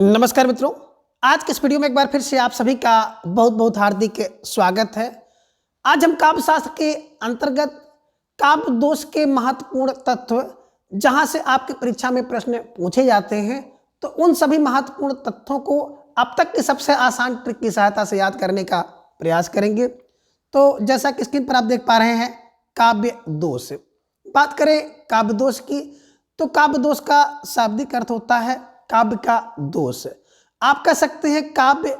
नमस्कार मित्रों, आज के इस वीडियो में एक बार फिर से आप सभी का बहुत बहुत हार्दिक स्वागत है। आज हम काव्य शास्त्र के अंतर्गत काव्य दोष के महत्वपूर्ण तत्व, जहां से आपकी परीक्षा में प्रश्न पूछे जाते हैं, तो उन सभी महत्वपूर्ण तत्वों को अब तक की सबसे आसान ट्रिक की सहायता से याद करने का प्रयास करेंगे। तो जैसा कि स्क्रीन पर आप देख पा रहे हैं, काव्य दोष। बात करें काव्य दोष की, तो काव्य दोष का शाब्दिक अर्थ होता है काव्य का दोष। आप कह सकते हैं काव्य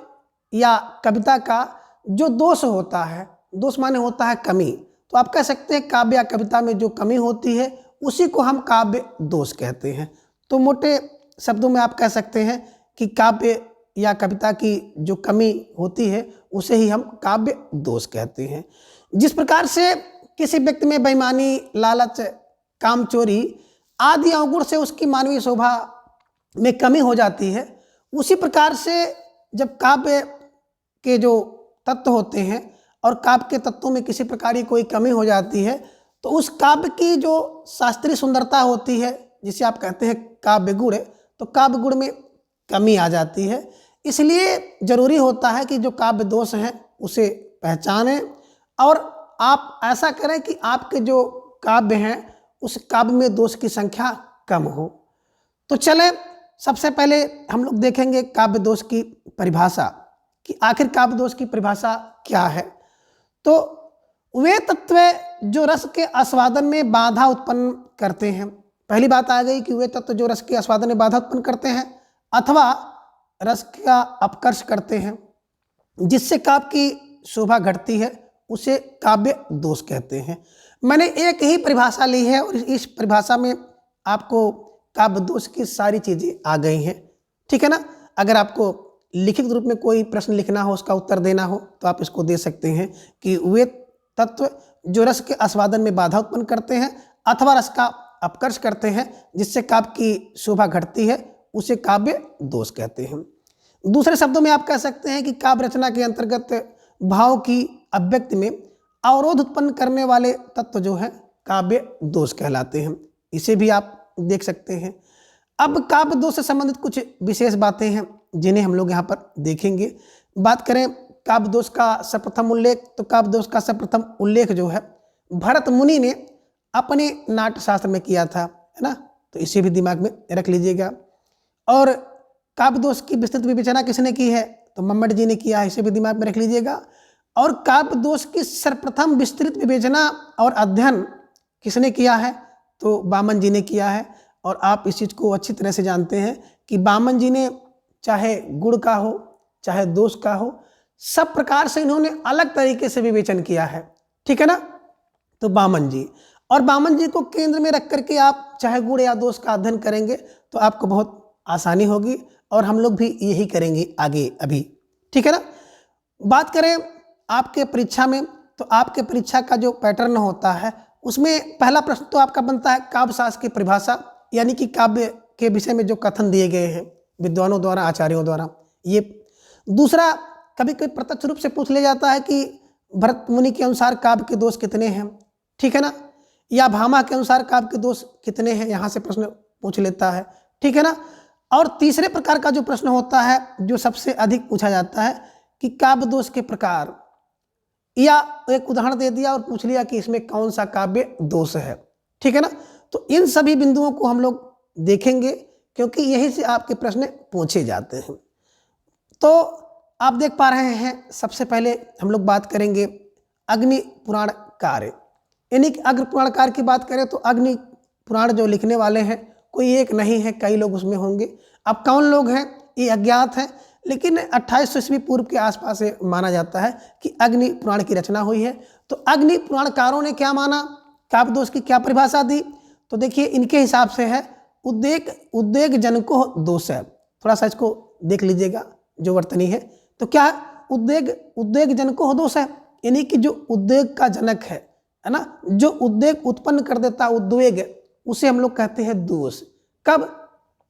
या कविता का जो दोष होता है, दोष माने होता है कमी, तो आप कह सकते हैं काव्य या कविता में जो कमी होती है उसी को हम काव्य दोष कहते हैं। तो मोटे शब्दों में आप कह सकते हैं कि काव्य या कविता की जो कमी होती है उसे ही हम काव्य दोष कहते हैं। जिस प्रकार से किसी व्यक्ति में बेईमानी, लालच, कामचोरी आदि अवगुण से उसकी मानवीय शोभा में कमी हो जाती है, उसी प्रकार से जब काव्य के जो तत्व होते हैं और काव्य के तत्वों में किसी प्रकार की कोई कमी हो जाती है, तो उस काव्य की जो शास्त्रीय सुंदरता होती है, जिसे आप कहते हैं काव्य गुण, तो काव्य गुण में कमी आ जाती है। इसलिए जरूरी होता है कि जो काव्य दोष हैं उसे पहचानें और आप ऐसा करें कि आपके जो काव्य हैं उस काव्य में दोष की संख्या कम हो। तो चलें, सबसे पहले हम लोग देखेंगे काव्य दोष की परिभाषा, कि आखिर काव्य दोष की परिभाषा क्या है। तो वे तत्व जो रस के आस्वादन में बाधा उत्पन्न करते हैं। पहली बात आ गई कि वे तत्व जो रस के आस्वादन में बाधा उत्पन्न करते हैं अथवा रस का अपकर्ष करते हैं, जिससे काव्य की शोभा घटती है, उसे काव्य दोष कहते हैं। मैंने एक ही परिभाषा ली है और इस परिभाषा में आपको काव्य दोष की सारी चीज़ें आ गई हैं, ठीक है ना। अगर आपको लिखित रूप में कोई प्रश्न लिखना हो, उसका उत्तर देना हो, तो आप इसको दे सकते हैं कि वे तत्व जो रस के आस्वादन में बाधा उत्पन्न करते हैं अथवा रस का अपकर्ष करते हैं, जिससे काव्य की शोभा घटती है, उसे काव्य दोष कहते हैं। दूसरे शब्दों में आप कह सकते हैं कि काव्य रचना के अंतर्गत भाव की अभिव्यक्ति में अवरोध उत्पन्न करने वाले तत्व जो हैं काव्य दोष कहलाते हैं। इसे भी आप देख सकते हैं। अब काव्य दोष से संबंधित कुछ विशेष बातें हैं जिन्हें हम लोग यहाँ पर देखेंगे। बात करें काव्य दोष का सर्वप्रथम उल्लेख, तो काव्य दोष का सर्वप्रथम उल्लेख जो है भरत मुनि ने अपने नाट्यशास्त्र में किया था, है ना। तो इसे भी दिमाग में रख लीजिएगा। और काव्य दोष की विस्तृत विवेचना किसने की है, तो मम्मट जी ने किया है, इसे भी दिमाग में रख लीजिएगा। और काव्य दोष की सर्वप्रथम विस्तृत विवेचना और अध्ययन किसने किया है, तो वामन जी ने किया है। और आप इस चीज़ को अच्छी तरह से जानते हैं कि वामन जी ने चाहे गुण का हो चाहे दोष का हो, सब प्रकार से इन्होंने अलग तरीके से विवेचन किया है, ठीक है ना। तो वामन जी, और वामन जी को केंद्र में रख करके आप चाहे गुण या दोष का अध्ययन करेंगे तो आपको बहुत आसानी होगी, और हम लोग भी यही करेंगे आगे अभी, ठीक है ना। बात करें आपके परीक्षा में, तो आपके परीक्षा का जो पैटर्न होता है उसमें पहला प्रश्न तो आपका बनता है काव्य शास्त्र की परिभाषा, यानी कि काव्य के विषय में जो कथन दिए गए हैं विद्वानों द्वारा, आचार्यों द्वारा, ये। दूसरा, कभी कभी प्रत्यक्ष रूप से पूछ लिया जाता है कि भरत मुनि के अनुसार काव्य के दोष कितने हैं, ठीक है ना, या भामा के अनुसार काव्य के दोष कितने हैं, यहाँ से प्रश्न पूछ लेता है, ठीक है ना। और तीसरे प्रकार का जो प्रश्न होता है, जो सबसे अधिक पूछा जाता है, कि काव्य दोष के प्रकार, या एक उदाहरण दे दिया और पूछ लिया कि इसमें कौन सा काव्य दोष है, ठीक है ना। तो इन सभी बिंदुओं को हम लोग देखेंगे, क्योंकि यही से आपके प्रश्न पूछे जाते हैं। तो आप देख पा रहे हैं, सबसे पहले हम लोग बात करेंगे अग्नि पुराण कार्य, यानी कि अग्नि पुराण कार्य की बात करें तो अग्नि पुराण जो लिखने वाले हैं कोई एक नहीं है, कई लोग उसमें होंगे। अब कौन लोग हैं ये अज्ञात है, लेकिन 2800 ईस्वी पूर्व के आसपास से माना जाता है कि अग्नि पुराण की रचना हुई है। तो अग्नि पुराणकारों ने क्या माना, काव्य दोष की क्या परिभाषा दी, तो देखिए इनके हिसाब से है उद्वेग जन को दोष है। थोड़ा सा इसको देख लीजिएगा जो वर्तनी है, तो क्या है, उद्वेग जन को दोष है, यानी कि जो उद्वेग का जनक है ना, जो उद्वेग उत्पन्न कर देता उद्वेग, उसे हम लोग कहते हैं दोष। कब,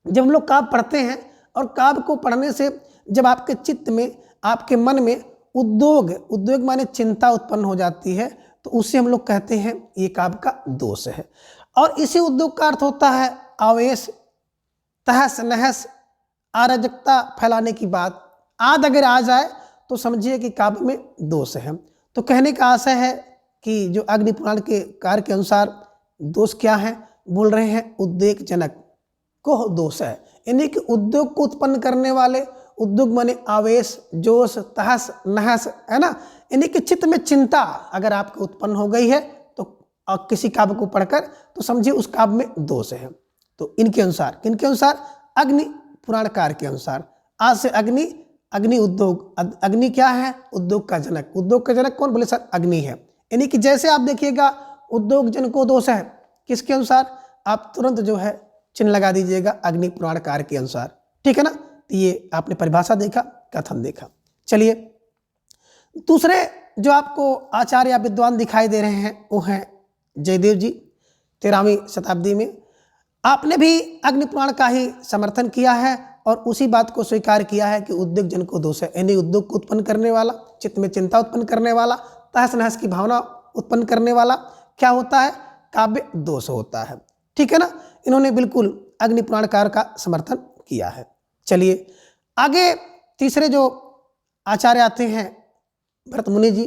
जब हम लोग काव्य पढ़ते हैं और काव्य को पढ़ने से जब आपके चित्त में, आपके मन में उद्वेग माने चिंता उत्पन्न हो जाती है, तो उसे हम लोग कहते हैं ये काव्य का दोष है। और इसी उद्योग का अर्थ होता है आवेश, तहस नहस अराजकता फैलाने की बात आदि अगर आ जाए तो समझिए कि काव्य में दोष है। तो कहने का आशय है कि जो अग्नि पुराण के कार्य के अनुसार दोष क्या है, बोल रहे हैं उद्वेगजनक को दोष है, यानी कि उद्योग को उत्पन्न करने वाले, उद्योग माने आवेश, जोश, तहस नहस, है ना, यानी कि चित्त में चिंता अगर आपको उत्पन्न हो गई है तो किसी काव्य को पढ़कर तो समझिए उस काव्य में दोष है। तो इनके अनुसार, किनके अनुसार, अग्नि पुराणकार के अनुसार। आज से अग्नि उद्योग, अग्नि क्या है, उद्योग का जनक। उद्योग का जनक कौन, बोले सर अग्नि है। यानी कि जैसे आप देखिएगा उद्योग जन को दोष है, किसके अनुसार, आप तुरंत जो है चिन्ह लगा दीजिएगा अग्नि पुराणकार के अनुसार, ठीक है ना। तो ये आपने परिभाषा देखा, कथन देखा। चलिए दूसरे जो आपको आचार्य या विद्वान दिखाई दे रहे हैं वो हैं जयदेव जी, 13वीं शताब्दी में। आपने भी अग्नि पुराण का ही समर्थन किया है और उसी बात को स्वीकार किया है कि उद्योग जन को दोष है, यानी उद्योग को उत्पन्न करने वाला, चित्त में चिंता उत्पन्न करने वाला, तहस नहस की भावना उत्पन्न करने वाला क्या होता है, काव्य दोष होता है, ठीक है ना। इन्होंने बिल्कुल अग्नि पुराणकार का समर्थन किया है। चलिए आगे तीसरे जो आचार्य आते हैं भरत मुनि जी,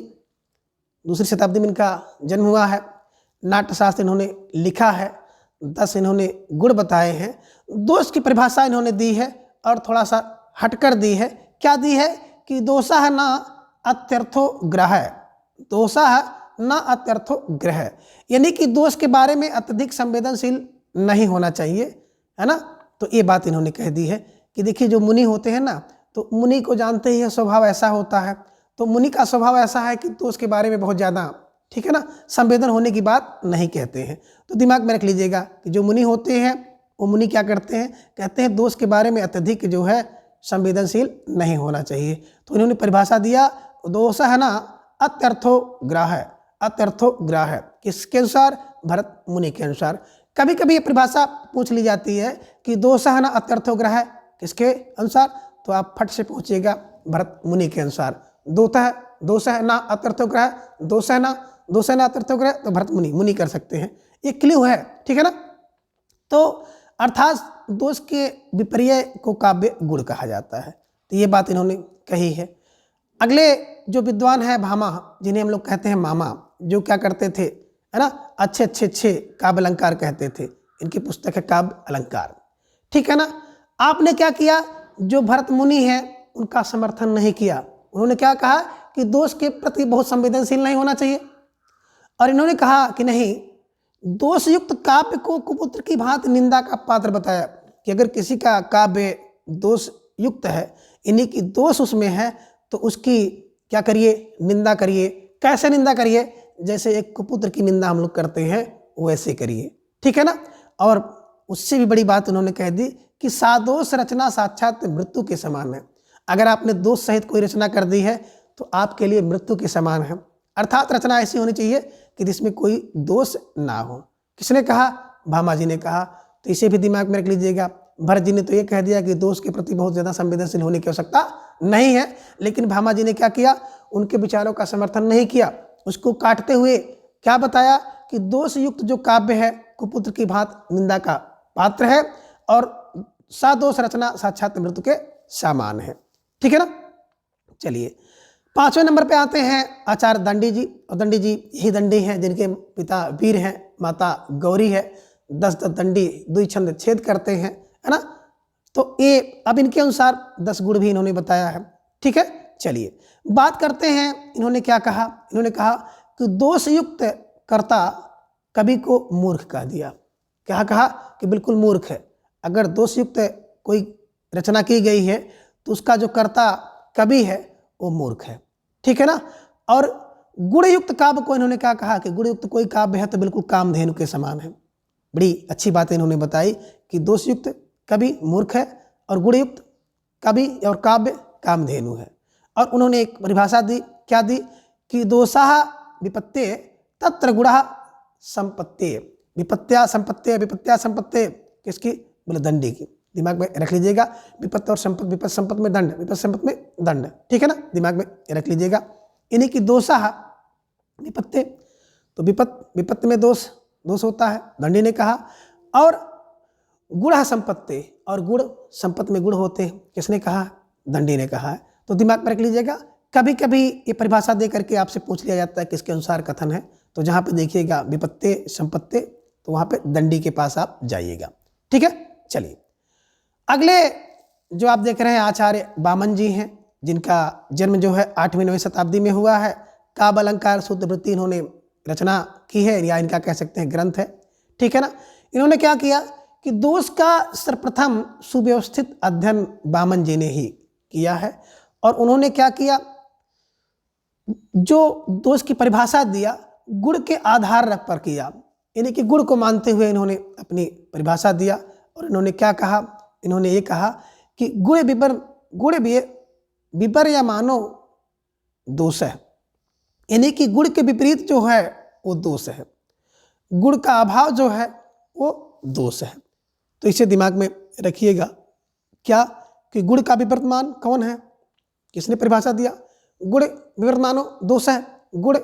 2री शताब्दी में इनका जन्म हुआ है। नाट्यशास्त्र इन्होंने लिखा है, 10 इन्होंने गुण बताए हैं। दोष की परिभाषा इन्होंने दी है और थोड़ा सा हटकर दी है। क्या दी है कि दोषः न अत्यर्थो ग्रह, दोषः न अत्यर्थो ग्रह, यानी कि दोष के बारे में अत्यधिक संवेदनशील नहीं होना चाहिए, है ना। तो ये बात इन्होंने कह दी है कि देखिए जो मुनि होते हैं ना, तो मुनि को जानते ही स्वभाव ऐसा होता है, तो मुनि का स्वभाव ऐसा है कि दोष के बारे में बहुत ज़्यादा, ठीक है ना, संवेदन होने की बात नहीं कहते हैं। तो दिमाग में रख लीजिएगा कि जो मुनि होते हैं वो मुनि क्या करते हैं, कहते हैं दोष के बारे में अत्यधिक जो है संवेदनशील नहीं होना चाहिए। तो इन्होंने परिभाषा दिया दोष है ना अत्यर्थो ग्राह, अत्यर्थो ग्राह, किसके अनुसार, भरत मुनि के अनुसार। कभी कभी ये परिभाषा पूछ ली जाती है कि दोष है ना अत्यर्थो ग्राह किसके अनुसार, तो आप फट से पूछिएगा भरत मुनि के अनुसार। दोष है ना अत्यर्थो ग्राह, दोष है ना अत्यर्थो ग्राह, तो भरत मुनि कर सकते हैं, ये क्ल्यू है, ठीक है ना। तो अर्थात दोष के विपर्य को काव्य गुण कहा जाता है। तो ये बात इन्होंने कही है। अगले जो विद्वान है भामा, जिन्हें हम लोग कहते हैं मामा, जो क्या करते थे, है ना, अच्छे काव्य अलंकार कहते थे। इनकी पुस्तक है काव्य अलंकार, ठीक है ना। आपने क्या किया, जो भरत मुनि है उनका समर्थन नहीं किया। उन्होंने क्या कहा कि दोष के प्रति बहुत संवेदनशील नहीं होना चाहिए, और इन्होंने कहा कि नहीं, दोष युक्त काव्य को कुपुत्र की भांति निंदा का पात्र बताया कि अगर किसी का काव्य दोष युक्त है, यानी कि दोष उसमें है, तो उसकी क्या करिए, निंदा करिए। कैसे निंदा करिए, जैसे एक कुपुत्र की निंदा हम लोग करते हैं वैसे करिए, ठीक है ना। और उससे भी बड़ी बात उन्होंने कह दी कि सादोष रचना साक्षात मृत्यु के समान है। अगर आपने दोष सहित कोई रचना कर दी है तो आपके लिए मृत्यु के समान है। अर्थात रचना ऐसी होनी चाहिए कि जिसमें कोई दोष ना हो। किसने कहा, भामा जी ने कहा। तो इसे भी दिमाग में रख लीजिएगा। भरत जी ने तो ये कह दिया कि दोष के प्रति बहुत ज़्यादा संवेदनशील होने की आवश्यकता नहीं है, लेकिन भामा जी ने क्या किया, उनके विचारों का समर्थन नहीं किया, उसको काटते हुए क्या बताया कि दोष युक्त जो काव्य है कुपुत्र की भांति निंदा का पात्र है और सादोष रचना साक्षात मृत्यु के समान है, ठीक है ना। चलिए 5वें नंबर पे आते हैं आचार्य दंडी जी। और दंडी जी यही दंडी हैं जिनके पिता वीर हैं, माता गौरी है। 10 दंडी दुई छंद छेद करते हैं, है ना। तो ये अब इनके अनुसार 10 गुण भी इन्होंने बताया है, ठीक है। चलिए बात करते हैं, इन्होंने क्या कहा, इन्होंने कहा कि दोष युक्त कर्ता कवि को मूर्ख कह दिया। क्या कहा कि बिल्कुल मूर्ख है। अगर दोष युक्त कोई रचना की गई है तो उसका जो कर्ता कवि है वो मूर्ख है, ठीक है ना। और गुणयुक्त काव्य को इन्होंने क्या कहा कि गुणयुक्त कोई काव्य है तो बिल्कुल कामधेनु के समान है। बड़ी अच्छी बात इन्होंने बताई कि दोषयुक्त कवि मूर्ख है और गुणयुक्त कवि और काव्य कामधेनु है। और उन्होंने एक परिभाषा दी, क्या दी कि दोषाः विपत्ते तत्र गुणः संपत्ति। विपत्त्या संपत्ति किसकी, बोले दंडी की। दिमाग में रख लीजिएगा, विपत्त और संपत्ति, विपत्त संपत्ति में दंड, विपत्त संपत्ति में दंड, ठीक है ना। दिमाग में रख लीजिएगा। इन्हीं की दोषाः विपत्ते, तो विपत्त में दोष होता है, दंडी ने कहा। और गुण संपत्ति, और गुण संपत्ति में गुण होते हैं, किसने कहा? दंडी ने कहा है। तो दिमाग में रख लीजिएगा। कभी कभी ये परिभाषा दे करके आपसे पूछ लिया जाता है किसके अनुसार कथन है, तो जहाँ पे देखिएगा विपत्ति संपत्ति, तो वहाँ पे दंडी के पास आप जाइएगा। ठीक है, चलिए अगले जो आप देख रहे हैं आचार्य वामन जी हैं, जिनका जन्म जो है 8वीं-9वीं शताब्दी में हुआ है। काव्य अलंकार सूत्र वृत्ति इन्होंने रचना की है, या इनका कह सकते हैं ग्रंथ है। ठीक है ना। इन्होंने क्या किया कि दोष का सर्वप्रथम सुव्यवस्थित अध्ययन वामन जी ने ही किया है, और उन्होंने क्या किया, जो दोष की परिभाषा दिया गुण के आधार पर किया, यानी कि गुण को मानते हुए इन्होंने अपनी परिभाषा दिया। और इन्होंने क्या कहा? इन्होंने ये कहा कि गुण विपर्यमानो दोष है, यानी कि गुण के विपरीत जो है वो दोष है, गुण का अभाव जो है वो दोष है। तो इसे दिमाग में रखिएगा। क्या कि गुण का विवर्तमान कौन है? किसने परिभाषा दिया? गुण विवर्तमानो दोष है, गुण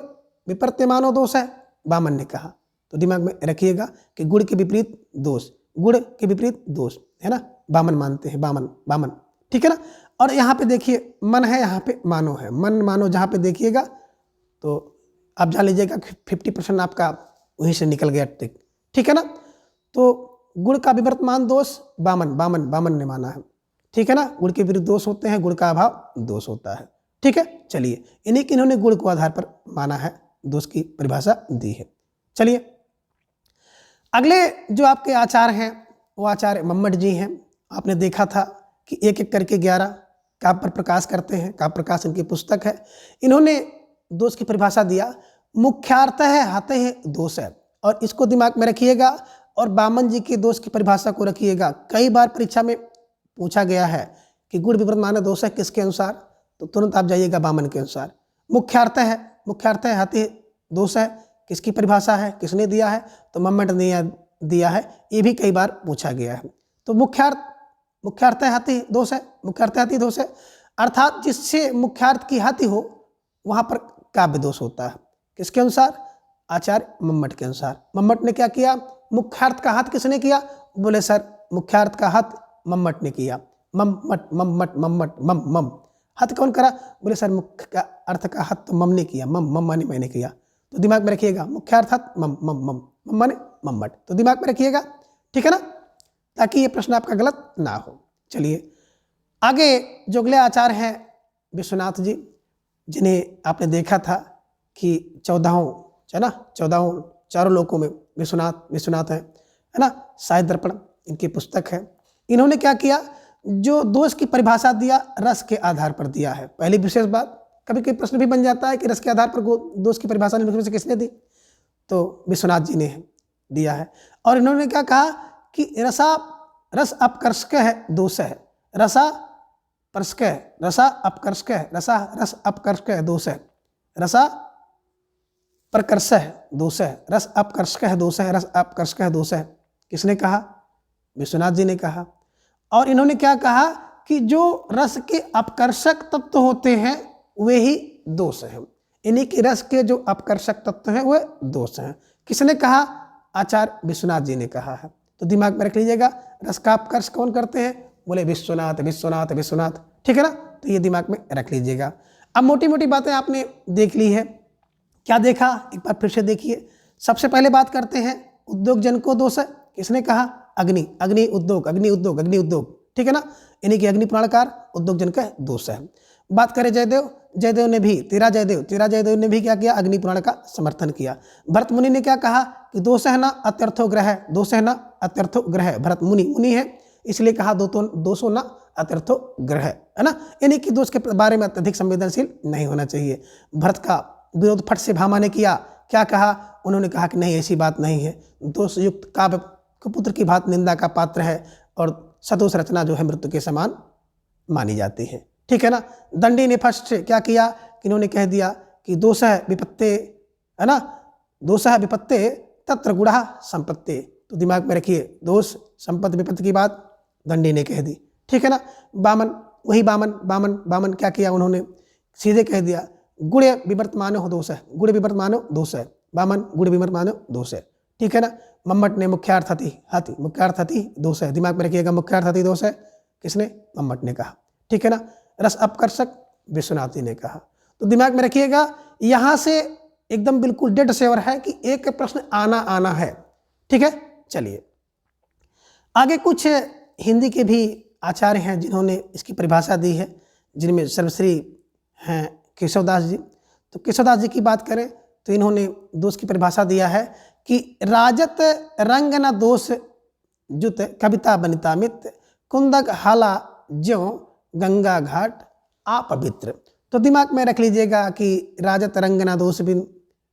विपर्यमानो दोष है, वामन ने कहा। तो दिमाग में रखिएगा कि गुण के विपरीत दोष, गुण के विपरीत दोष है ना, वामन मानते हैं, वामन। ठीक है ना। और यहाँ पे देखिए मन है, यहाँ पे मानो है, मन मानो जहाँ पे देखिएगा तो आप जान लीजिएगा 50% आपका वहीं से निकल गया टिक। ठीक है ना। तो गुण का विवर्तमान दोष वामन ने माना है। ठीक है ना। गुण के विरुद्ध दोष होते हैं, गुण का अभाव दोष होता है। ठीक है, चलिए इन्हीं कि इन्होंने गुण को आधार पर माना है, दोष की परिभाषा दी है। चलिए अगले जो आपके आचार्य हैं वो आचार्य मम्मट जी हैं। आपने देखा था कि एक एक करके 11 काव्य पर प्रकाश करते हैं, काव्य प्रकाश इनकी पुस्तक है। इन्होंने दोष की परिभाषा दिया, मुख्यार्थ है हते है दोष है, और इसको दिमाग में रखिएगा। और वामन जी के दोष की परिभाषा को रखिएगा। कई बार परीक्षा में पूछा गया है कि गुण विवर्तमान दोष है किसके अनुसार, तो तुरंत आप जाइएगा वामन के अनुसार। मुख्यार्थ है हते दोष है, किसकी परिभाषा है, किसने दिया है? तो मम्मट ने दिया है। ये भी कई बार पूछा गया है। तो मुख्यार्थ हति दोष है, मुख्यार्थ हति दोष है, अर्थात जिससे मुख्यार्थ की हति हो वहाँ पर काव्य दोष होता है। किसके अनुसार? आचार्य मम्मट के अनुसार। मम्मट ने क्या किया? मुख्यार्थ का हत किसने किया? बोले सर मुख्यार्थ का हत मम्मट ने किया। मम हत कौन करा? बोले सर मुख्य का अर्थ का हत तो मम ने किया, मम माने मैंने किया। तो दिमाग में रखिएगा, मुख्यार्थ हत मम माने मम्मट। तो दिमाग में रखिएगा। ठीक है ना, ताकि ये प्रश्न आपका गलत ना हो। चलिए आगे जो अगले आचार्य हैं विश्वनाथ जी, जिन्हें आपने देखा था कि 14 चारों लोकों में विश्वनाथ है ना। साहित्य दर्पण इनकी पुस्तक है। इन्होंने क्या किया? जो दोष की परिभाषा दिया रस के आधार पर दिया है। पहली विशेष बात, कभी कभी प्रश्न भी बन जाता है कि रस के आधार पर दोष की परिभाषा निम्नलिखित में से किसने दी? तो विश्वनाथ जी ने दिया है। और इन्होंने क्या कहा कि रस अपकर्षक है दोष है, रस अपकर्षक है दोष है, रस प्रकर्ष है दोष है, रस अपकर्षक है दोष है, रस अपकर्षक है दोष है। किसने कहा? विश्वनाथ जी ने कहा। और इन्होंने क्या कहा कि जो रस के अपकर्षक तत्व होते हैं वे ही दोष हैं, यानी कि रस के जो अपकर्षक तत्व हैं वे दोष हैं। किसने कहा? आचार्य विश्वनाथ जी ने कहा है। तो दिमाग में रख लीजिएगा, रस का अपकर्ष कौन करते हैं? बोले विश्वनाथ। ठीक है ना। तो ये दिमाग में रख लीजिएगा। अब मोटी मोटी बातें आपने देख ली है। क्या देखा? एक बार फिर से देखिए। सबसे पहले बात करते हैं उद्योग जन को दोष है। किसने कहा? अग्नि उद्योग। ठीक है ना, यानी कि अग्नि पुराणकार उद्योग जन का दोष है। बात करें जयदेव ने भी, तेरा जयदेव ने भी क्या किया? अग्नि पुराण का समर्थन किया। भरत मुनि ने क्या कहा कि दोष है ना अत्यर्थो ग्रह, भरत मुनि है इसलिए कहा दोषो ना अत्यर्थो ग्रह, है ना, यानी कि दोष के बारे में अत्यधिक संवेदनशील नहीं होना चाहिए। भरत का विरोध फट से भामा ने किया। क्या कहा? उन्होंने कहा कि नहीं ऐसी बात नहीं है, दोष युक्त काव्य पुत्र की भांति निंदा का पात्र है और सदोष रचना जो है मृत्यु के समान मानी जाती है। ठीक है ना। दंडी ने फर्स्ट से क्या किया कि इन्होंने कह दिया कि दोष है विपत्ते, है ना, दोष है विपत्ते तत्र गुणः संपत्ति। तो दिमाग में रखिए, दोष संपत्ति विपत्ति की बात दंडी ने कह दी। ठीक है ना। बामन क्या किया? उन्होंने सीधे कह दिया गुण विवर्तमानो दोष है, बामन गुण विवर्तमानो दोष है। ठीक है ना। मम्मट ने मुख्यार्थ हति, हाथी मुख्यार्थ हति दोष है, दिमाग में रखिएगा मुख्यार्थ हति दोष है, किसने, मम्मट ने कहा, ठीक है ना। रस अपकर्षक विश्वनाथी ने कहा। तो दिमाग में रखिएगा यहाँ से एकदम बिल्कुल डेड सेवर है कि एक प्रश्न आना आना है, ठीक है। चलिए आगे कुछ हिंदी के भी आचार्य हैं जिन्होंने इसकी परिभाषा दी है, जिनमें सर्वश्री हैं केशवदास जी। तो केशवदास जी की बात करें तो इन्होंने दोष की परिभाषा दिया है कि राजत रंग न दोष जुत कविता बनिता मित्र कुंदक हाला ज्यों गंगा घाट अपवित्र। तो दिमाग में रख लीजिएगा कि राजत रंग न दोष बिन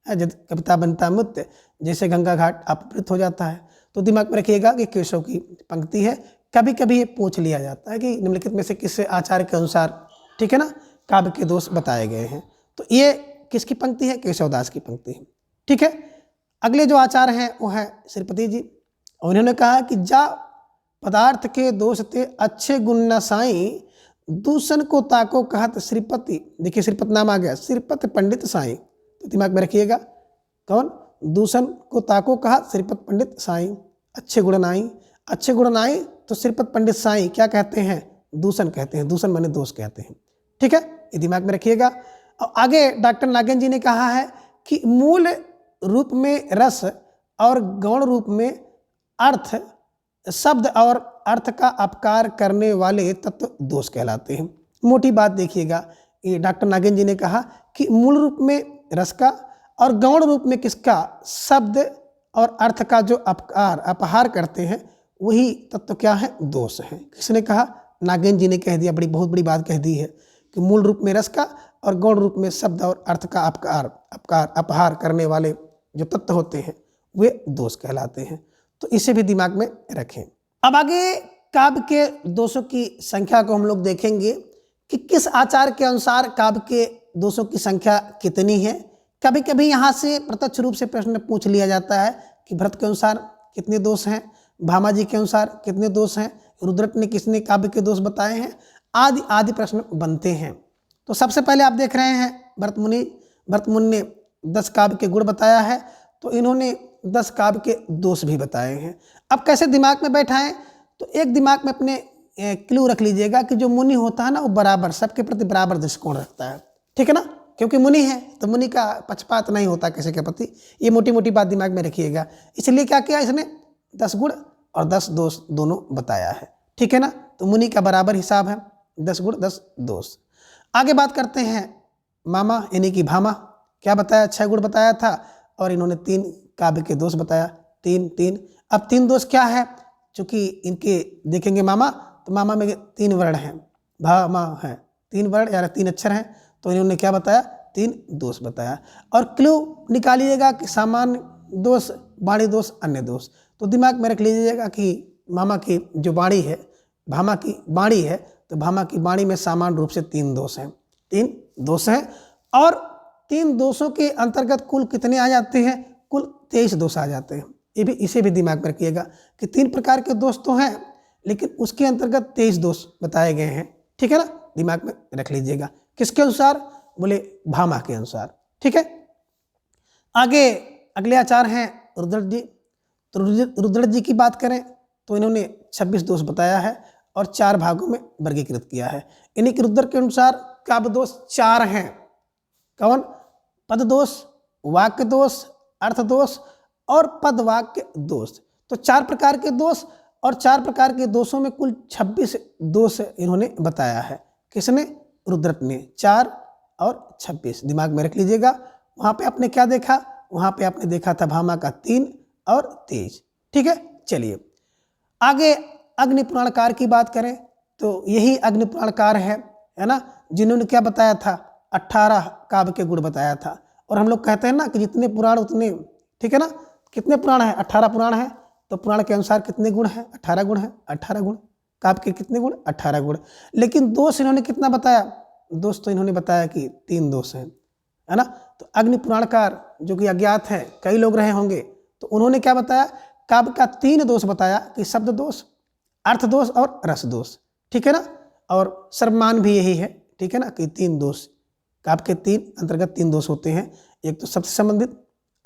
कविता बनिता मित्र, जैसे गंगा घाट अपवित्र हो जाता है। तो दिमाग में रखिएगा कि केशव की पंक्ति है। कभी कभी ये पूछ लिया जाता है कि निम्नलिखित में से किस आचार्य के अनुसार, ठीक है ना, काव्य के दोष बताए गए हैं। तो ये किसकी पंक्ति है, केशवदास की पंक्ति है, ठीक है। अगले जो आचार्य हैं वो है श्रीपति जी। और उन्होंने कहा कि जा पदार्थ के दोष थे अच्छे गुण न साई, दूषण को ताको कहत श्रीपति। देखिए श्रीपति नाम आ गया, श्रीपति पंडित साई। तो दिमाग में रखिएगा कौन, दूषण को ताको कहा श्रीपति पंडित साई। अच्छे गुण नाई, अच्छे गुण नाई तो श्रीपति पंडित साई क्या कहते हैं, दूषण कहते हैं, दूषण माने दोष कहते हैं, ठीक है। ये दिमाग में रखिएगा। और आगे डॉक्टर नागेंद्र जी ने कहा है कि मूल रूप में रस और गौण रूप में अर्थ, शब्द और अर्थ का अपकार करने वाले तत्व दोष कहलाते हैं। मोटी बात देखिएगा, ये डॉक्टर नागेंद्र जी ने कहा कि मूल रूप में रस का और गौण रूप में किसका, शब्द और अर्थ का जो अपहार करते हैं वही तत्व क्या है, दोष है। किसने कहा, नागेंद्र जी ने कह दिया। बहुत बड़ी बात कह दी है कि मूल रूप में रस का और गौण रूप में शब्द और अर्थ का अपहार करने वाले जो तत्व होते हैं वे दोष कहलाते हैं। तो इसे भी दिमाग में रखें। अब आगे काव्य के दोषों की संख्या को हम लोग देखेंगे कि किस आचार्य के अनुसार काव्य के दोषों की संख्या कितनी है। कभी कभी यहाँ से प्रत्यक्ष रूप से प्रश्न पूछ लिया जाता है कि भरत के अनुसार कितने दोष हैं, भामा जी के अनुसार कितने दोष हैं, रुद्रट ने किसने काव्य के दोष बताए हैं, आदि आदि प्रश्न बनते हैं। तो सबसे पहले आप देख रहे हैं भरत मुनि ने 10 काव्य के गुण बताया है, तो इन्होंने 10 काव्य के दोष भी बताए हैं। अब कैसे दिमाग में बैठाएं, तो एक दिमाग में अपने क्लू रख लीजिएगा कि जो मुनि होता है ना वो बराबर सबके प्रति बराबर दृष्टिकोण रखता है, ठीक है ना, क्योंकि मुनि है तो मुनि का पक्षपात नहीं होता किसी के प्रति। ये मोटी मोटी बात दिमाग में रखिएगा। इसलिए क्या किया इसने, 10 गुण और 10 दोष दोनों बताया है, ठीक है ना। तो मुनि का बराबर हिसाब है, 10 गुण 10 दोष। आगे बात करते हैं मामा यानी कि भामा, क्या बताया, 6 गुण बताया था और इन्होंने 3 काव्य के दोष बताया, 3। अब 3 दोष क्या है, चूंकि इनके देखेंगे मामा, तो मामा में 3 वर्ण हैं, भामा है 3 वर्ण यानी 3 अक्षर हैं, तो इन्होंने क्या बताया, 3 दोष बताया। और क्लू निकालिएगा कि सामान्य दोष, वाणी दोष, अन्य दोष। तो दिमाग में रख लीजिएगा कि मामा की जो वाणी है, भामा की वाणी है, तो भामा की वाणी में सामान्य रूप से 3 दोष हैं, 3 दोष हैं। और 3 दोषों के अंतर्गत कुल कितने आ जाते हैं, कुल 23 दोष आ जाते हैं। इसे भी दिमाग में रखिएगा कि 3 प्रकार के दोष तो हैं लेकिन उसके अंतर्गत 23 दोष बताए गए हैं, ठीक है ना, दिमाग में रख लीजिएगा। किसके अनुसार, बोले भामा के अनुसार, ठीक है। आगे अगले आचार्य हैं रुद्रट जी। तो रुद्रट जी की बात करें तो इन्होंने 26 दोष बताया है और 4 भागों में वर्गीकृत किया है। इन्हीं के रुद्र के अनुसार काव्य दोष 4 हैं। कौन, पद दोष, वाक्य दोष, अर्थ दोष और पद वाक्य दोष। तो 4 प्रकार के दोष और 4 प्रकार के दोषों में कुल 26 दोष इन्होंने बताया है। किसने, रुद्रट ने, 4 और 26 दिमाग में रख लीजिएगा। वहाँ पे आपने क्या देखा, वहाँ पे आपने देखा था भामा का 3 और 23, ठीक है। चलिए आगे अग्नि पुराणकार की बात करें तो यही अग्नि पुराणकार है ना, जिन्होंने क्या बताया था, 18 काव्य के गुण बताया था। और हम लोग कहते हैं ना कि जितने पुराण उतने, ठीक है ना, कितने पुराण है, 18 पुराण है, तो पुराण के अनुसार कितने गुण हैं, 18 गुण है, 18 गुण। काव्य के कितने गुण, 18 गुण। लेकिन दोष इन्होंने कितना बताया, दोष तो इन्होंने बताया कि 3 दोष हैं, है ना। तो अग्नि पुराणकार जो कि अज्ञात है, कई लोग रहे होंगे, तो उन्होंने क्या बताया, काव्य का 3 दोष बताया कि शब्द दोष, अर्थ दोष और रस दोष, ठीक है ना। और सर्वमान भी यही है, ठीक है ना, कि 3 दोष काव्य के 3 अंतर्गत 3 दोष होते हैं। एक तो शब्द से संबंधित,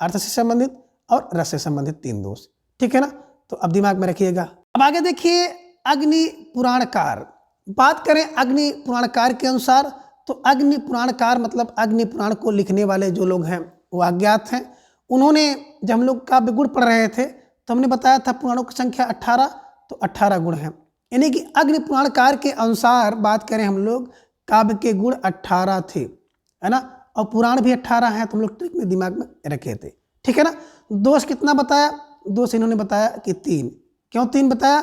अर्थ से संबंधित और रस से संबंधित 3 दोष। ठीक है ना, तो अब दिमाग में रखिएगा। अब आगे देखिए अग्नि पुराणकार। बात करें अग्नि पुराणकार के अनुसार तो अग्नि पुराणकार मतलब अग्नि पुराण को लिखने वाले जो लोग हैं वो अज्ञात हैं। उन्होंने जब हम लोग काव्य गुण पढ़ रहे थे तो हमने बताया था पुराणों की संख्या 18, तो 18 गुण हैं। यानी कि अग्नि पुराणकार के अनुसार बात करें हम लोग काव्य के गुण 18 थे, है ना, और पुराण भी 18 हैं, तो हम लोग ट्रिक में दिमाग में रखे थे। ठीक है ना। दोष कितना बताया? दोष इन्होंने बताया कि 3। क्यों 3 बताया?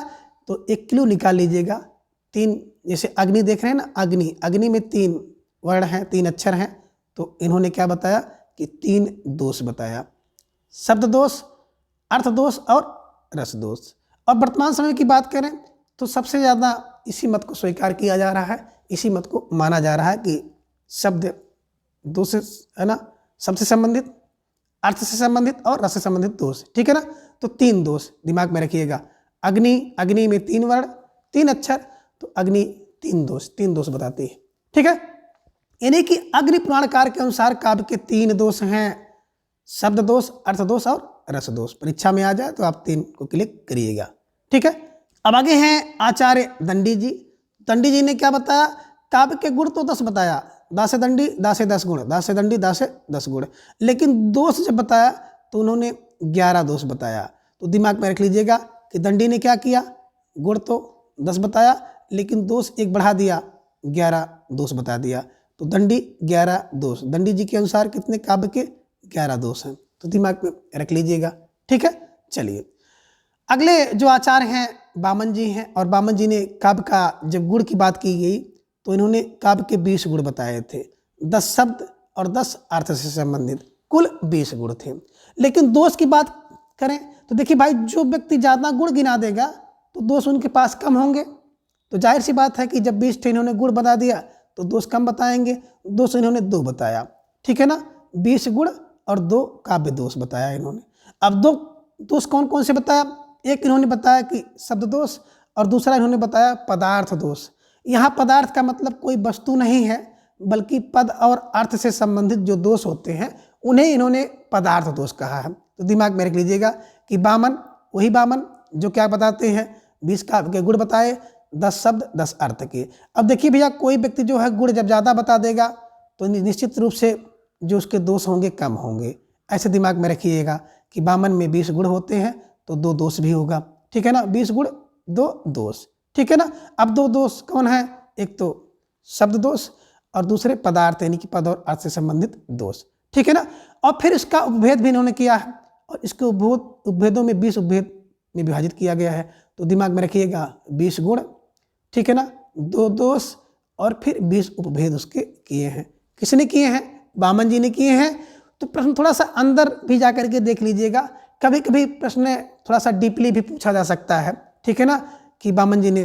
तो एक क्लू निकाल लीजिएगा। 3 जैसे अग्नि देख रहे हैं ना, अग्नि, अग्नि में 3 वर्ण हैं, 3 अक्षर हैं, तो इन्होंने क्या बताया कि 3 दोष बताया, शब्द दोष, अर्थ दोष और रस दोष। और वर्तमान समय की बात करें तो सबसे ज़्यादा इसी मत को स्वीकार किया जा रहा है, इसी मत को माना जा रहा है कि शब्द दोष है ना, शब्द से संबंधित, अर्थ से संबंधित और रस से संबंधित दोष। ठीक है ना, तो 3 दोष दिमाग में रखिएगा। अग्नि, अग्नि में 3 वर्ण, 3 अक्षर, तो अग्नि 3 दोष बताती है। ठीक है, यानी कि अग्नि पुराणकार के अनुसार काव्य के 3 दोष हैं, शब्द दोष, अर्थ दोष और रस दोष। परीक्षा में आ जाए तो आप 3 को क्लिक करिएगा। ठीक है, अब आगे हैं आचार्य दंडी जी। दंडी जी ने क्या बताया? काव्य के गुण तो 10 बताया, दासे दंडी, दासे 10 गुण, दासे दंडी, दासे 10 गुण, लेकिन दोष जब बताया तो उन्होंने 11 दोष बताया। तो दिमाग में रख लीजिएगा कि दंडी ने क्या किया, गुण तो 10 बताया लेकिन दोष 1 बढ़ा दिया, 11 दोष बता दिया। तो दंडी 11 दोष, दंडी जी के अनुसार कितने काव्य के 11 दोष हैं, तो दिमाग में रख लीजिएगा। ठीक है, चलिए अगले जो आचार्य हैं वामन जी हैं, और वामन जी ने काव्य का जब गुण की बात की गई तो इन्होंने काव्य के 20 गुण बताए थे, 10 शब्द और 10 अर्थ से संबंधित, कुल 20 गुण थे। लेकिन दोष की बात करें तो देखिए भाई, जो व्यक्ति ज़्यादा गुण गिना देगा तो दोष उनके पास कम होंगे। तो जाहिर सी बात है कि जब 20 थे इन्होंने गुण बता दिया तो दोष कम बताएंगे, दोष इन्होंने 2 बताया। ठीक है ना, 20 गुण और 2 काव्य दोष बताया इन्होंने। अब 2 दोष कौन कौन से बताया? एक इन्होंने बताया कि शब्द दोष, और दूसरा इन्होंने बताया पदार्थ दोष। यहाँ पदार्थ का मतलब कोई वस्तु नहीं है, बल्कि पद और अर्थ से संबंधित जो दोष होते हैं उन्हें इन्होंने पदार्थ दोष कहा है। तो दिमाग में रख लीजिएगा कि वामन वही वामन जो क्या बताते हैं, 20 काव्य के गुण बताए, 10 शब्द 10 अर्थ के। अब देखिए भैया, कोई व्यक्ति जो है गुण जब ज़्यादा बता देगा तो निश्चित रूप से जो उसके दोष होंगे कम होंगे। ऐसे दिमाग में रखिएगा कि वामन में 20 गुण होते हैं तो 2 दोष भी होगा। ठीक है ना, 20 गुण 2 दोष। ठीक है ना। अब 2 दोष कौन है? एक तो शब्द दोष और दूसरे पदार्थ यानी कि पद और अर्थ से संबंधित दोष। ठीक है ना। और फिर इसका उपभेद भी इन्होंने किया है, और इसके उपभेदों में 20 उपभेद में विभाजित किया गया है। तो दिमाग में रखिएगा 20 गुण, ठीक है ना, 2 दोष और फिर 20 उपभेद उसके किए हैं। किसने किए हैं? वामन जी ने किए हैं। तो प्रश्न थोड़ा सा अंदर भी जा करके देख लीजिएगा, कभी कभी प्रश्न थोड़ा सा डीपली भी पूछा जा सकता है। ठीक है ना, कि वामन जी ने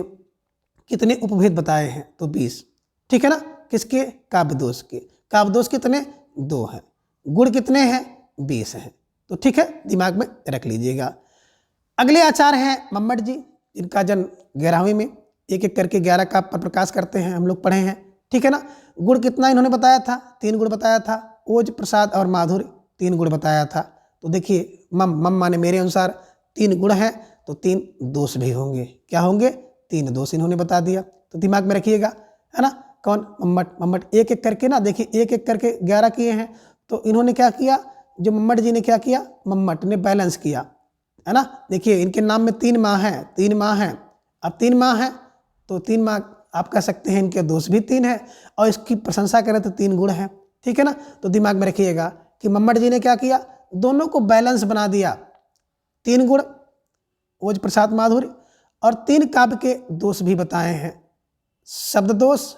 कितने उपभेद बताए हैं? तो 20। ठीक है ना, किसके? काव्य दोष के। काव्य दोष कितने? 2 हैं। गुण कितने हैं? 20 हैं। तो ठीक है, दिमाग में रख लीजिएगा। अगले आचार्य हैं मम्मट जी, जिनका जन्म 11वीं में, एक एक करके 11 का पर प्रकाश करते हैं, हम लोग पढ़े हैं। ठीक है ना। गुण कितना इन्होंने बताया था? 3 गुण बताया था। ओज, प्रसाद और माधुर्य 3 गुण बताया था। तो देखिए मम माने मेरे अनुसार 3 गुण हैं तो 3 दोष भी होंगे। क्या होंगे? 3 दोष इन्होंने बता दिया। तो दिमाग में रखिएगा, है ना। कौन? मम्मट एक एक करके ना, देखिए एक एक करके 11 किए हैं। तो इन्होंने क्या किया? जो मम्मट जी ने क्या किया? मम्मट ने बैलेंस किया, है ना। देखिए इनके नाम में 3 माह हैं, 3 माह हैं। अब 3 माह हैं तो 3 माह आप कह सकते हैं इनके दोष भी 3 है, और इसकी प्रशंसा करें तो 3 गुण हैं। ठीक है ना। तो दिमाग में रखिएगा कि मम्मट जी ने क्या किया? दोनों को बैलेंस बना दिया। 3 गुण, ओज, प्रसाद, माधुर्य, और 3 काव्य के दोष भी बताए हैं, शब्द दोष,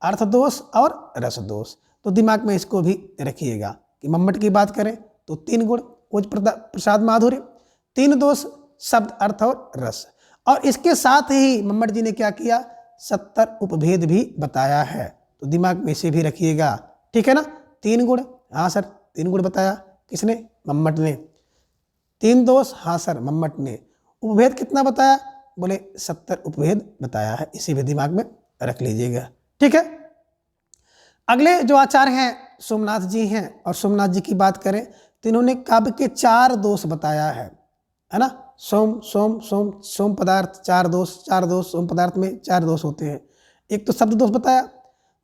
अर्थ दोष और रस दोष। तो दिमाग में इसको भी रखिएगा कि मम्मट की बात करें तो 3 गुण, ओज, प्रसाद, माधुर्य, 3 दोष, शब्द, अर्थ और रस। और इसके साथ ही मम्मट जी ने क्या किया? 70 उपभेद भी बताया है। तो दिमाग में इसे भी रखिएगा। ठीक है ना। 3 गुण, हाँ सर 3 गुण बताया। किसने? मम्मट ने। 3 दोष, हाँ सर मम्मट ने। उपभेद कितना बताया? बोले 70 उपभेद बताया है। इसे भी दिमाग में रख लीजिएगा। ठीक है। अगले जो आचार्य हैं सोमनाथ जी हैं, और सोमनाथ जी की बात करें तो इन्होंने काव्य के 4 दोष बताया है ना। सोम सोम सोम सोम पदार्थ 4 दोष, 4 दोष सोम पदार्थ में 4 दोष होते हैं। एक तो शब्द दोष बताया,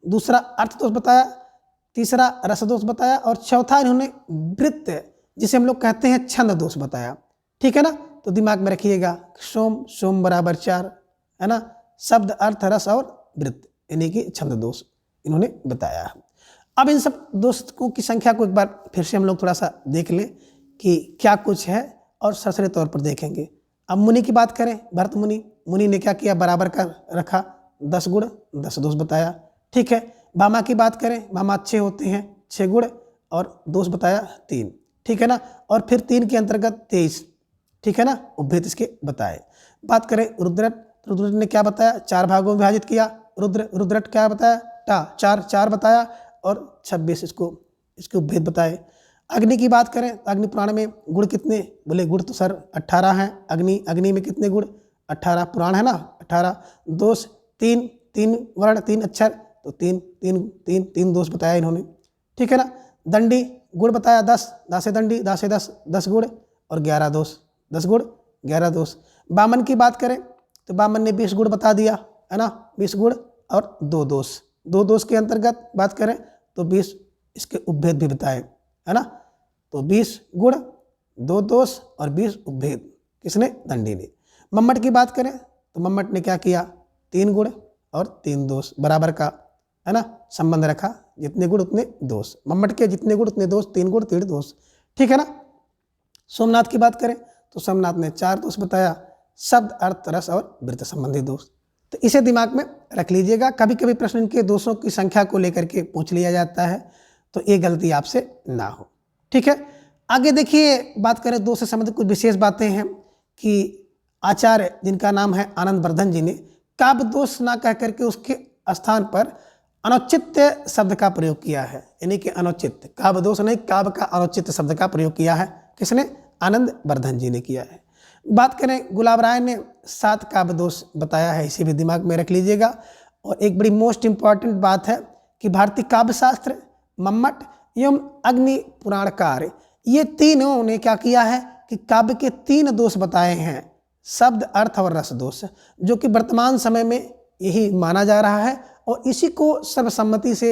दूसरा अर्थ दोष बताया, तीसरा रस दोष बताया और चौथा इन्होंने वृत्त जिसे हम लोग कहते हैं छंद दोष बताया। ठीक है ना। तो दिमाग में रखिएगा सोम सोम बराबर 4 है ना, शब्द अर्थ रस और वृत्त यानी कि छंद दोष इन्होंने बताया है। अब इन सब दोषों की संख्या को एक बार फिर से हम लोग थोड़ा सा देख लें कि क्या कुछ है और सरसरी तौर पर देखेंगे। अब मुनि की बात करें, भरत मुनि ने क्या किया, बराबर का रखा, 10 गुण 10 दोष बताया। ठीक है। भामा की बात करें, भामा 6 होते हैं, 6 गुण और दोष बताया 3। ठीक है ना। और फिर 3 के अंतर्गत 23। ठीक है ना, उपभेद इसके बताए। बात करें रुद्रट, रुद्रट ने क्या बताया, 4 भागों में विभाजित किया। रुद्रट क्या बताया, टा 4 बताया और 26 इसके उपभेद बताए। अग्नि की बात करें तो अग्नि पुराण में गुण कितने, बोले गुण तो सर 18 हैं। अग्नि में कितने गुण, 18 पुराण है ना, 18। दोष 3 वर्ण 3 अक्षर, तो 3 दोष बताया इन्होंने। ठीक है ना। दंडी गुण बताया 10, दासे दंडी, दासे 10 गुण और 11 दोष, 10 गुण 11 दोष। वामन की बात करें तो वामन ने 20 गुण बता दिया है ना, 20 गुण और 2 दोष। 2 दोष के अंतर्गत बात करें तो 20 इसके उपभेद भी बताए है ना। तो 20 गुण 2 दोष और 20 उपभेद किसने, दंडी ने। मम्मट की बात करें तो मम्मट ने क्या किया, 3 गुण और 3 दोष बराबर का है ना संबंध रखा, जितने गुण उतने दोष। मम्मट के जितने गुण उतने दोष, 3 गुण 3 दोष। ठीक है ना। सोमनाथ की बात करें तो सोमनाथ ने 4 दोष बताया, शब्द अर्थ रस और वृत्त संबंधी दोष। तो इसे दिमाग में रख लीजिएगा। कभी कभी प्रश्न इनके दोषों की संख्या को लेकर के पूछ लिया जाता है, तो ये गलती आपसे ना हो। ठीक है। आगे देखिए, बात करें दोष से संबंधित कुछ विशेष बातें हैं कि आचार्य जिनका नाम है आनंद वर्धन जी ने काव्य दोष ना कह करके उसके स्थान पर अनौचित्य शब्द का प्रयोग किया है, यानी कि अनौचित्य, काव्य दोष नहीं, काव्य का अनौचित्य शब्द का प्रयोग किया है। किसने, आनंद वर्धन जी ने किया है। बात करें गुलाब राय ने 7 काव्य दोष बताया है, इसे भी दिमाग में रख लीजिएगा। और एक बड़ी मोस्ट इंपॉर्टेंट बात है कि भारतीय काव्य शास्त्र, मम्मट एवं अग्नि पुराणकार, ये तीनों ने क्या किया है कि काव्य के 3 दोष बताए हैं, शब्द अर्थ और रस दोष, जो कि वर्तमान समय में यही माना जा रहा है और इसी को सर्वसम्मति से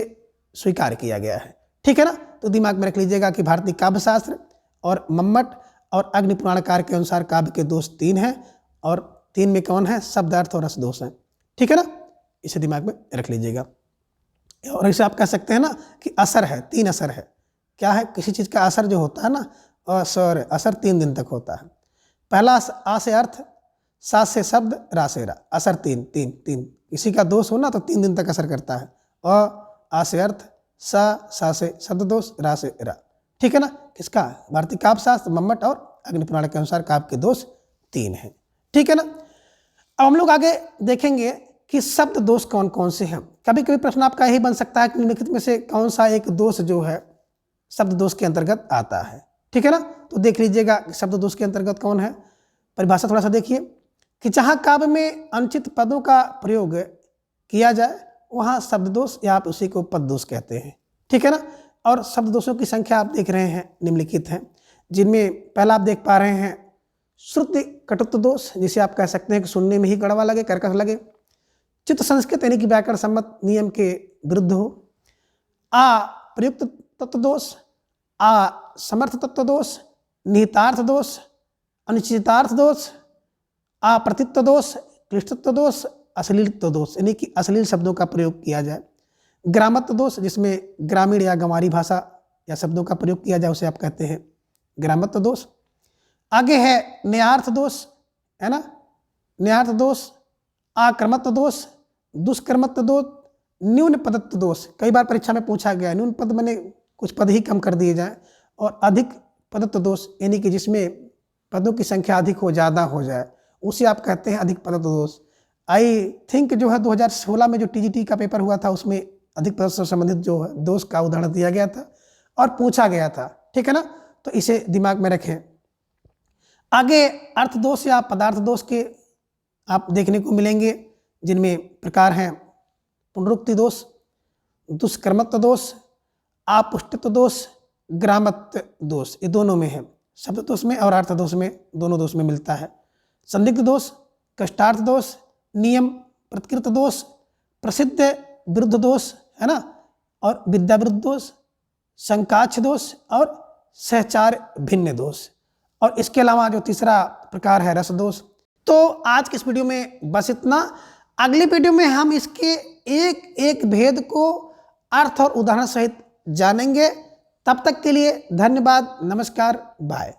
स्वीकार किया गया है। ठीक है ना। तो दिमाग में रख लीजिएगा कि भारतीय काव्य शास्त्र और मम्मट और अग्नि पुराणकार के अनुसार काव्य के दोष 3 हैं और 3 में कौन है, शब्द अर्थ और रस दोष है। ठीक है ना, इसे दिमाग में रख लीजिएगा। और इसे आप कह सकते हैं ना कि असर है, 3 असर है। क्या है, किसी चीज़ का असर जो होता है ना, असर 3 दिन तक होता है। पहला आ से अर्थ, सा से शब्द, रा से रा, असर 3। किसी का दोष हो ना तो 3 दिन तक असर करता है। आ से अर्थ, सा से शब्द दोष, रा से रा। ठीक है ना। किसका, भारतीय काव्य शास्त्र, मम्मट और अग्नि पुराण के अनुसार काव्य के दोष 3 हैं। ठीक है ना। अब हम लोग आगे देखेंगे कि शब्द दोष कौन कौन से हैं। कभी कभी प्रश्न आपका यही बन सकता है कि निम्नलिखित में से कौन सा एक दोष जो है शब्द दोष के अंतर्गत आता है। ठीक है ना। तो देख लीजिएगा कि शब्द दोष के अंतर्गत कौन है। परिभाषा थोड़ा सा देखिए कि जहाँ काव्य में अनुचित पदों का प्रयोग किया जाए वहाँ शब्द दोष या आप उसी को पद दोष कहते हैं। ठीक है ना। और शब्द दोषों की संख्या आप देख रहे हैं निम्नलिखित हैं, जिनमें पहला आप देख पा रहे हैं श्रुति कटुत्व दोष, जिसे आप कह सकते हैं कि सुनने में ही कड़वा लगे, कर्कश लगे। चित्त संस्कृत यानी कि व्याकरण सम्मत नियम के विरुद्ध हो। आ प्रयुक्त तत्व दोष, आ समर्थ तत्व दोष, निहितार्थ दोष, अनिश्चितार्थ दोष, अप्रतित्व दोष, क्लिष्टत्व दोष, अश्लीलत्व दोष यानी कि अश्लील शब्दों का प्रयोग किया जाए। ग्रामत्व दोष, जिसमें ग्रामीण या गंवारी भाषा या शब्दों का प्रयोग किया जाए उसे आप कहते हैं ग्रामत्व दोष। आगे है न्यायार्थ दोष, है ना, न्यायार्थ दोष, आक्रमत्व दोष, दुष्कर्मत्व दोष, न्यून पदत्व दोष। कई बार परीक्षा में पूछा गया, न्यून पद मैंने कुछ पद ही कम कर दिए जाएं, और अधिक पदत्व दोष यानी कि जिसमें पदों की संख्या अधिक हो, ज़्यादा हो जाए, उसे आप कहते हैं अधिक पदत्व दोष। आई थिंक जो है 2016 में जो टीजीटी का पेपर हुआ था उसमें अधिक पद से संबंधित जो है दोष का उदाहरण दिया गया था और पूछा गया था। ठीक है ना। तो इसे दिमाग में रखें। आगे अर्थ दोष या पदार्थ दोष के आप देखने को मिलेंगे, जिनमें प्रकार हैं पुनरुक्ति दोष, दुष्कर्मत्व दोष, आपुष्टित्व दोष, ग्रामत्व दोष, ये दोनों में है, शब्द दोष में और अर्थ दोष में, दोनों दोष में मिलता है। संदिग्ध दोष, कष्टार्थ दोष, नियम प्रतिकृत दोष, प्रसिद्ध विरुद्ध दोष है ना, और विद्या विरुद्ध दोष, संकाक्ष दोष और सहचार भिन्न दोष। और इसके अलावा जो तीसरा प्रकार है रस दोष। तो आज के इस वीडियो में बस इतना। अगली वीडियो में हम इसके एक एक भेद को अर्थ और उदाहरण सहित जानेंगे। तब तक के लिए धन्यवाद, नमस्कार, बाय।